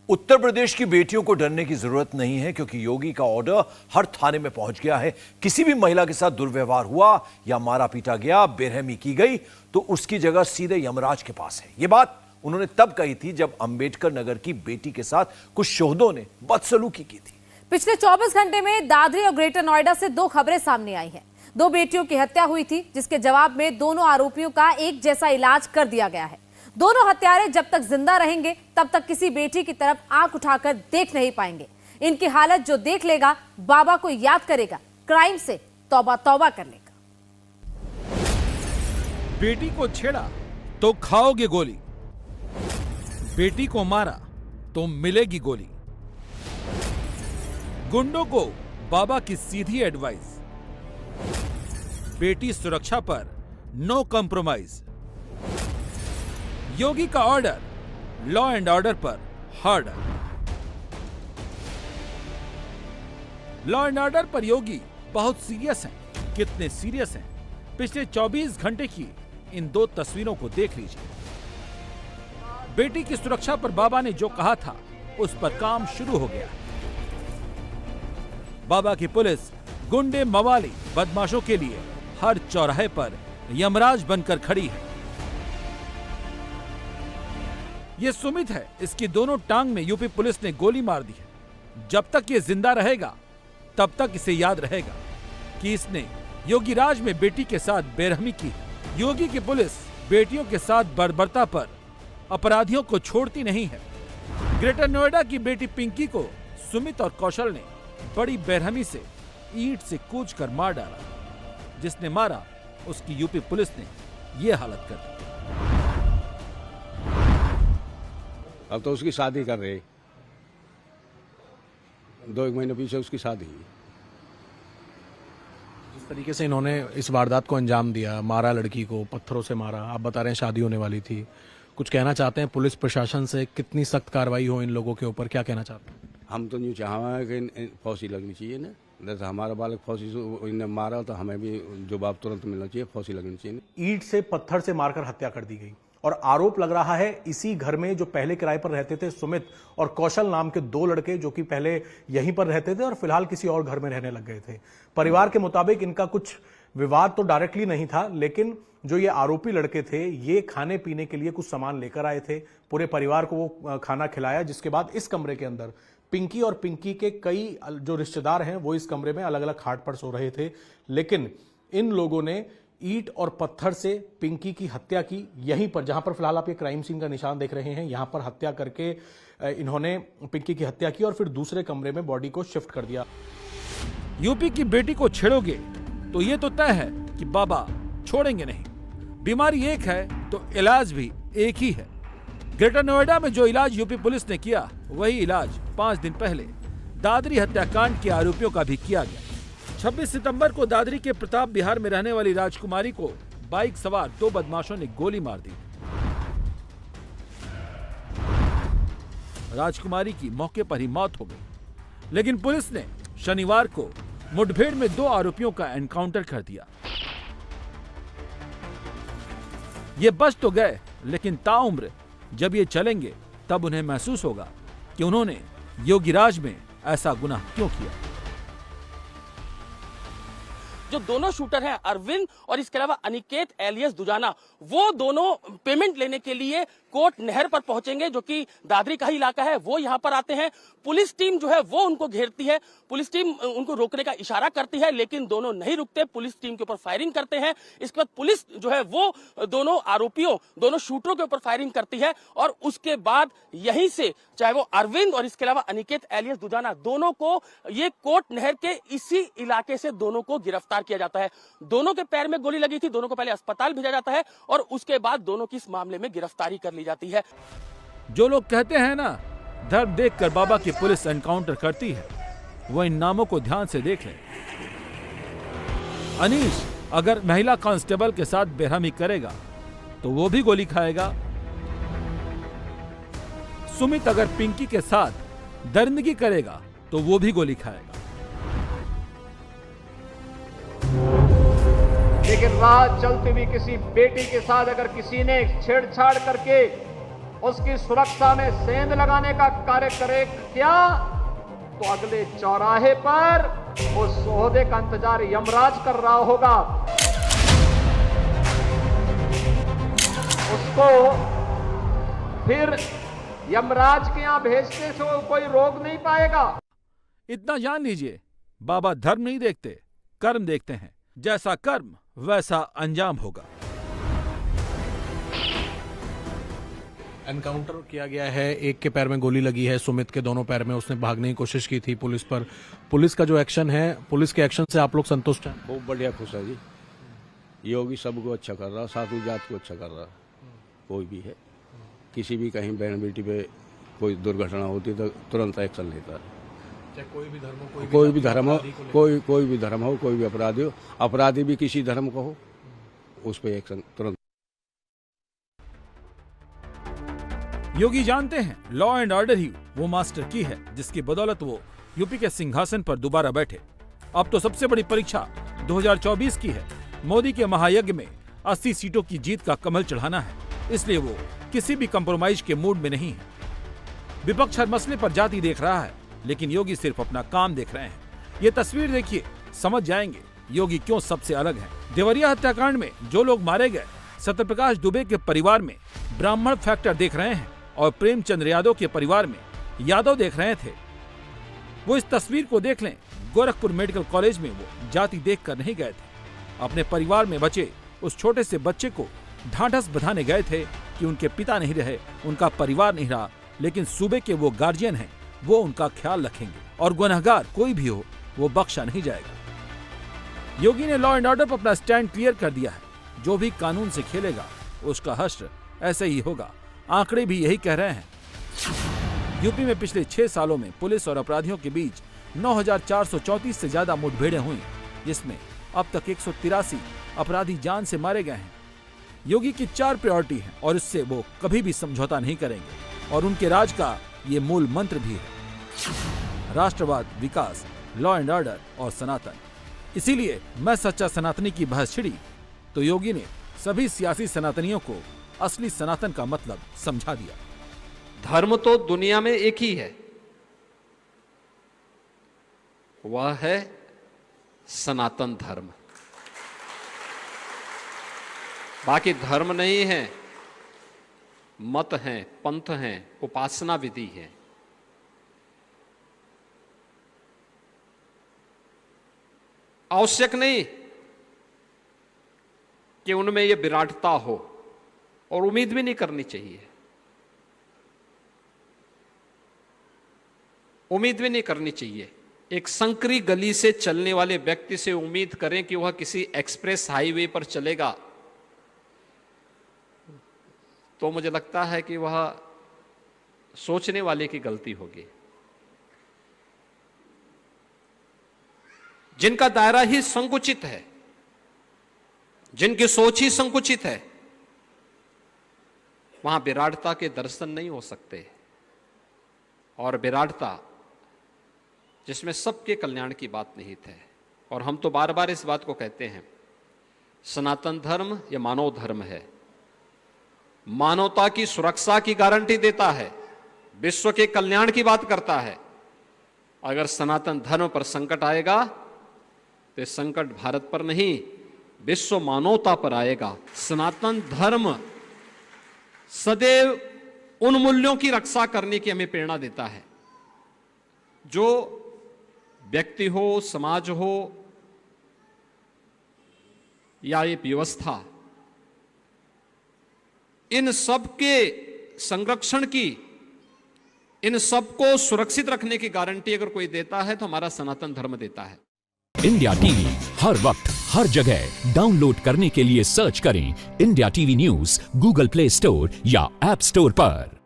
उत्तर प्रदेश की बेटियों को डरने की जरूरत नहीं है, क्योंकि योगी का ऑर्डर हर थाने में पहुंच गया है। किसी भी महिला के साथ दुर्व्यवहार हुआ या मारा पीटा गया, बेरहमी की गई, तो उसकी जगह सीधे यमराज के पास है। यह बात उन्होंने तब कही थी जब अंबेडकर नगर की बेटी के साथ कुछ शोहदों ने बदसलूकी की थी। पिछले 24 घंटे में दादरी और ग्रेटर नोएडा से 2 खबरें सामने आई हैं। 2 बेटियों की हत्या हुई थी, जिसके जवाब में दोनों आरोपियों का एक जैसा इलाज कर दिया गया है। दोनों हत्यारे जब तक जिंदा रहेंगे तब तक किसी बेटी की तरफ आंख उठाकर देख नहीं पाएंगे। इनकी हालत जो देख लेगा, बाबा को याद करेगा, क्राइम से तौबा तौबा कर लेगा। बेटी को छेड़ा तो खाओगे गोली, बेटी को मारा तो मिलेगी गोली। गुंडों को बाबा की सीधी एडवाइस, बेटी सुरक्षा पर नो कॉम्प्रोमाइज। योगी का ऑर्डर लॉ एंड ऑर्डर पर हार्डर। लॉ एंड ऑर्डर पर योगी बहुत सीरियस हैं। कितने सीरियस हैं, पिछले 24 घंटे की इन 2 तस्वीरों को देख लीजिए। बेटी की सुरक्षा पर बाबा ने जो कहा था, उस पर काम शुरू हो गया। बाबा की पुलिस गुंडे, मवाली, बदमाशों के लिए हर चौराहे पर यमराज बनकर खड़ी है। ये सुमित है, इसकी दोनों टांग में यूपी पुलिस ने गोली मार दी है। जब तक ये जिंदा रहेगा तब तक इसे याद रहेगा कि इसने योगी राज में बेटी के साथ बेरहमी की है। योगी की पुलिस बेटियों के साथ बर्बरता पर अपराधियों को छोड़ती नहीं है। ग्रेटर नोएडा की बेटी पिंकी को सुमित और कौशल ने बड़ी बेरहमी से ईंट से कूचकर मार डाला। जिसने मारा उसकी यूपी पुलिस ने यह हालत कर दी। अब तो उसकी शादी कर रहे, 2-1 महीने पीछे उसकी शादी। जिस तरीके से इन्होंने इस वारदात को अंजाम दिया, मारा, लड़की को पत्थरों से मारा, आप बता रहे हैं शादी होने वाली थी, कुछ कहना चाहते हैं पुलिस प्रशासन से? कितनी सख्त कार्रवाई हो इन लोगों के ऊपर, क्या कहना चाहते हैं? हम तो नहीं चाहेंगे कि फांसी लगनी चाहिए ना। जैसे हमारा बालक फांसी से इन्हें मारा तो हमें भी जवाब तुरंत मिलना चाहिए, फांसी लगनी चाहिए। ईंट से, पत्थर से मारकर हत्या कर दी गई और आरोप लग रहा है इसी घर में जो पहले किराए पर रहते थे सुमित और कौशल नाम के 2 लड़के, जो कि पहले यहीं पर रहते थे और फिलहाल किसी और घर में रहने लग गए थे। परिवार के मुताबिक इनका कुछ विवाद तो डायरेक्टली नहीं था, लेकिन जो ये आरोपी लड़के थे, ये खाने पीने के लिए कुछ सामान लेकर आए थे। पूरे परिवार को वो खाना खिलाया, जिसके बाद इस कमरे के अंदर पिंकी और पिंकी के कई जो रिश्तेदार हैं वो इस कमरे में अलग अलग खाट पर सो रहे थे। लेकिन इन लोगों ने ईंट और पत्थर से पिंकी की हत्या की। यहीं पर, जहां पर फिलहाल आप ये क्राइम सीन का निशान देख रहे हैं, यहां पर हत्या करके इन्होंने पिंकी की हत्या की और फिर दूसरे कमरे में बॉडी को शिफ्ट कर दिया। यूपी की बेटी को छेड़ोगे तो ये तो तय है कि बाबा छोड़ेंगे नहीं। बीमारी एक है तो इलाज भी एक ही है। ग्रेटर नोएडा में जो इलाज यूपी पुलिस ने किया, वही इलाज 5 दिन पहले दादरी हत्याकांड के आरोपियों का भी किया गया। 26 सितंबर को दादरी के प्रताप बिहार में रहने वाली राजकुमारी को बाइक सवार 2 बदमाशों ने गोली मार दी। राजकुमारी की मौके पर ही मौत हो गई, लेकिन पुलिस ने शनिवार को मुठभेड़ में 2 आरोपियों का एनकाउंटर कर दिया। ये बच तो गए, लेकिन ताउम्र जब ये चलेंगे तब उन्हें महसूस होगा कि उन्होंने योगी राज में ऐसा गुनाह क्यों किया। जो दोनों शूटर हैं, अरविंद और इसके अलावा अनिकेत एलियस दुजाना, वो दोनों पेमेंट लेने के लिए कोट नहर पर पहुंचेंगे, जो कि दादरी का ही इलाका है। वो यहां पर आते हैं, पुलिस टीम जो है वो उनको घेरती है। पुलिस टीम उनको रोकने का इशारा करती है, लेकिन दोनों नहीं रुकते, पुलिस टीम के ऊपर फायरिंग करते हैं। इसके बाद पुलिस जो है वो दोनों आरोपियों, दोनों शूटरों के ऊपर फायरिंग करती है और उसके बाद यहीं से चाहे वो अरविंद और इसके अलावा अनिकेत एलियस दुजाना, दोनों को ये कोट नहर के इसी इलाके से दोनों को गिरफ्तार किया जाता है। दोनों के पैर में गोली लगी थी, दोनों को पहले अस्पताल भेजा जाता है और उसके बाद दोनों की इस मामले में गिरफ्तारी कर ली जाती है। जो लोग कहते हैं ना, धर्म देखकर बाबा की पुलिस एनकाउंटर करती है, वो इन नामों को ध्यान से देख लें। अनीश अगर महिला कांस्टेबल के साथ बेरहमी करेगा तो वो भी गोली खाएगा। सुमित अगर पिंकी के साथ दरिंदगी करेगा तो वो भी गोली खाएगा। लेकिन रात चलती हुई किसी बेटी के साथ अगर किसी ने छेड़छाड़ करके उसकी सुरक्षा में सेंध लगाने का कार्य करे क्या, तो अगले चौराहे पर उस ओहदे का इंतजार यमराज कर रहा होगा। उसको फिर यमराज के यहां भेजने से कोई रोक नहीं पाएगा। इतना जान लीजिए, बाबा धर्म नहीं देखते, कर्म देखते हैं। जैसा कर्म वैसा अंजाम होगा। एनकाउंटर किया गया है, एक के पैर में गोली लगी है, सुमित के दोनों पैर में। उसने भागने की कोशिश की थी पुलिस पर। पुलिस का जो एक्शन है, पुलिस के एक्शन से आप लोग संतुष्ट हैं? बहुत बढ़िया, खुश है जी। योगी सबको अच्छा कर रहा, साधु जात को अच्छा कर रहा। कोई भी है, किसी भी कहीं बहन बेटी पे कोई दुर्घटना होती तो तुरंत एक्शन लेता है। कोई भी धर्म हो, कोई भी धर्म हो, कोई भी धर्म हो, कोई भी अपराधी हो, अपराधी भी किसी धर्म का हो, उस पर एक्शन तुरंत। योगी जानते हैं लॉ एंड ऑर्डर ही वो मास्टर की है जिसकी बदौलत वो यूपी के सिंहासन पर दोबारा बैठे। अब तो सबसे बड़ी परीक्षा 2024 की है। मोदी के महायज्ञ में 80 सीटों की जीत का कमल चढ़ाना है, इसलिए वो किसी भी कंप्रोमाइज के मूड में नहीं है। विपक्ष हर मसले पर जाति देख रहा है, लेकिन योगी सिर्फ अपना काम देख रहे हैं। ये तस्वीर देखिए, समझ जाएंगे योगी क्यों सबसे अलग है। देवरिया हत्याकांड में जो लोग मारे गए, सत्यप्रकाश दुबे के परिवार में ब्राह्मण फैक्टर देख रहे हैं और प्रेमचंद यादव के परिवार में यादव देख रहे थे। वो इस तस्वीर को देख लें। गोरखपुर मेडिकल कॉलेज में वो जाति देखकर नहीं गए थे, अपने परिवार में बचे उस छोटे से बच्चे को ढांढस बंधाने गए थे कि उनके पिता नहीं रहे, उनका परिवार नहीं रहा, लेकिन सूबे के वो गार्जियन हैं, वो उनका ख्याल रखेंगे और गुनहगार कोई भी हो वो बख्शा नहीं जाएगा। योगी ने लॉ एंड ऑर्डर पर अपना स्टैंड क्लियर कर दिया है। जो भी कानून से खेलेगा उसका हश्र ऐसे ही होगा। आंकड़े भी यही कह रहे हैं। यूपी में पिछले 6 सालों में पुलिस और अपराधियों के बीच 9,434 से ज्यादा मुठभेड़ें हुई, जिसमें अब तक 183 अपराधी जान से मारे गए हैं। योगी की 4 प्रायोरिटी है और इससे वो कभी भी समझौता नहीं करेंगे और उनके राज का ये मूल मंत्र भी है, राष्ट्रवाद, विकास, लॉ एंड ऑर्डर और सनातन। इसीलिए मैं सच्चा सनातनी की बहस छिड़ी तो योगी ने सभी सियासी सनातनियों को असली सनातन का मतलब समझा दिया। धर्म तो दुनिया में एक ही है, वह है सनातन धर्म। बाकी धर्म नहीं है, मत हैं, पंथ हैं, उपासना विधि है। आवश्यक नहीं कि उनमें यह विराटता हो और उम्मीद भी नहीं करनी चाहिए। उम्मीद भी नहीं करनी चाहिए। एक संकरी गली से चलने वाले व्यक्ति से उम्मीद करें कि वह किसी एक्सप्रेस हाईवे पर चलेगा, तो मुझे लगता है कि वह सोचने वाले की गलती होगी। जिनका दायरा ही संकुचित है, जिनकी सोच ही संकुचित है, वहां विराटता के दर्शन नहीं हो सकते। और विराटता जिसमें सबके कल्याण की बात निहित है। और हम तो बार बार इस बात को कहते हैं, सनातन धर्म यह मानव धर्म है, मानवता की सुरक्षा की गारंटी देता है, विश्व के कल्याण की बात करता है। अगर सनातन धर्म पर संकट आएगा तो संकट भारत पर नहीं, विश्व मानवता पर आएगा। सनातन धर्म सदैव उन मूल्यों की रक्षा करने की हमें प्रेरणा देता है जो व्यक्ति हो, समाज हो या ये व्यवस्था, इन सब के संरक्षण की, इन सबको सुरक्षित रखने की गारंटी अगर कोई देता है तो हमारा सनातन धर्म देता है। इंडिया टीवी हर वक्त हर जगह डाउनलोड करने के लिए सर्च करें India TV news Google play store या ऐप स्टोर पर।